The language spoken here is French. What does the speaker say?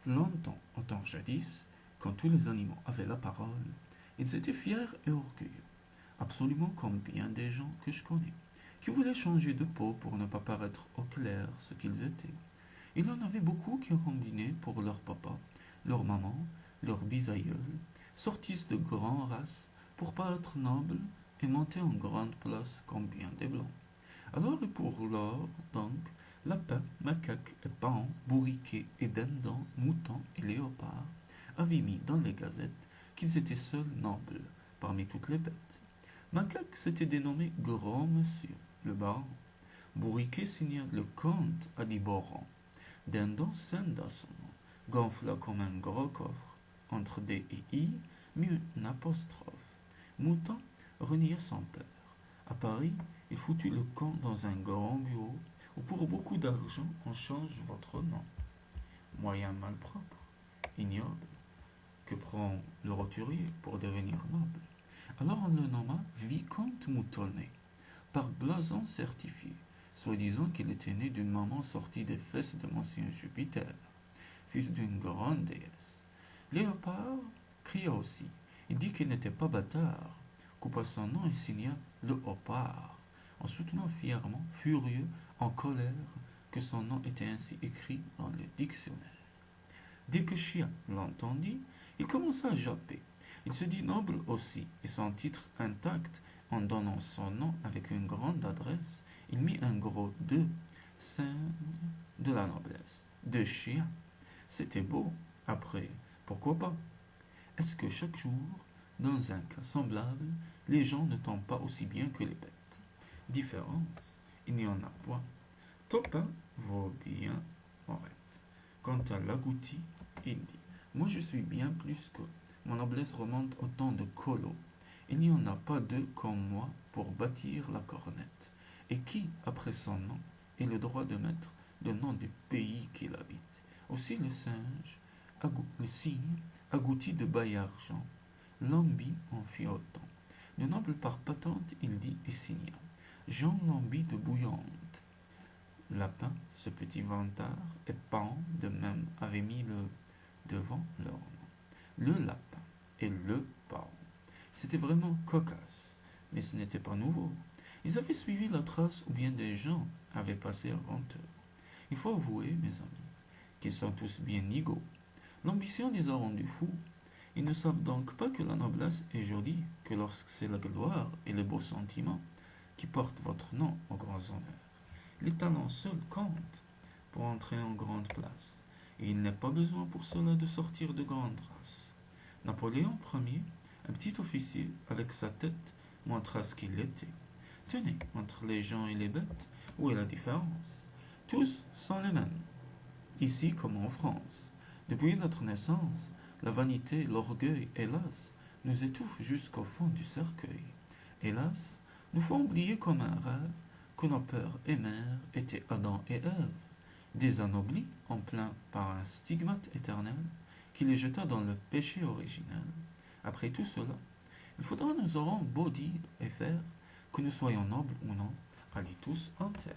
Longtemps, au temps jadis, quand tous les animaux avaient la parole, ils étaient fiers et orgueilleux, absolument comme bien des gens que je connais, qui voulaient changer de peau pour ne pas paraître au clair ce qu'ils étaient. Il y en avait beaucoup qui combinaient pour leur papa, leur maman, leur bisaïeul, sortissent de grandes races pour paraître nobles et monter en grande place comme bien des blancs. Alors et pour lors, donc, lapins, macaques et paons, bourriquets et dindons, moutons et léopards avaient mis dans les gazettes qu'ils étaient seuls nobles parmi toutes les bêtes. Macaque s'était dénommé Grand Monsieur, le baron. Bourriquet signa le comte à Liboran. Dindon scanda son nom, gonfla comme un gros coffre. Entre D et I, mit une apostrophe. Mouton renia son père. À Paris, il foutit le camp dans un grand bureau où pour beaucoup d'argent on change votre nom. Moyen malpropre, ignoble, que prend le roturier pour devenir noble. Alors on le nomma Vicomte Moutonnet, par blason certifié, soi-disant qu'il était né d'une maman sortie des fesses de Monsieur Jupiter, fils d'une grande déesse. Léopard cria aussi. Il dit qu'il n'était pas bâtard, coupa son nom et signa le Hopard, en soutenant fièrement, furieux, en colère, que son nom était ainsi écrit dans le dictionnaire. Dès que Chia l'entendit, il commença à japper. Il se dit noble aussi, et son titre intact, en donnant son nom avec une grande adresse, il mit un gros deux, signe de la noblesse. De Chia. C'était beau. Après, pourquoi pas? Est-ce que chaque jour, dans un cas semblable, les gens ne tombent pas aussi bien que les bêtes? Différence, il n'y en a point. Topin vaut bien Morette. Quant à l'agouti, il dit: moi je suis bien plus que. Mon noblesse remonte au temps de Colo. Il n'y en a pas deux comme moi pour bâtir la cornette. Et qui, après son nom, ait le droit de mettre le nom du pays qu'il habite? Aussi le singe, le cygne, agouti de Baillargeon, Lambi en fit autant. Le noble par patente, il dit et signa: Jean Lambi de Bouillante. Lapin, ce petit vantard, et Pan, de même, avaient mis le devant leur nom. Le lapin et le Pan. C'était vraiment cocasse, mais ce n'était pas nouveau. Ils avaient suivi la trace où bien des gens avaient passé avant eux. Il faut avouer, mes amis, qu'ils sont tous bien nigauds. L'ambition les a rendus fous. Ils ne savent donc pas que la noblesse est jolie que lorsque c'est la gloire et les beaux sentiments qui portent votre nom aux grands honneurs. Les talents seuls comptent pour entrer en grande place, et il n'est pas besoin pour cela de sortir de grande race. Napoléon Ier, un petit officier avec sa tête, montra ce qu'il était. Tenez, entre les gens et les bêtes, où est la différence? Tous sont les mêmes, ici comme en France. Depuis notre naissance, la vanité, l'orgueil, hélas, nous étouffent jusqu'au fond du cercueil. Hélas, nous faut oublier comme un rêve que nos pères et mères étaient Adam et Ève, des anoblis en plein par un stigmate éternel qui les jeta dans le péché originel. Après tout cela, il faudra nous aurons beau dire et faire, que nous soyons nobles ou non, allez tous en terre.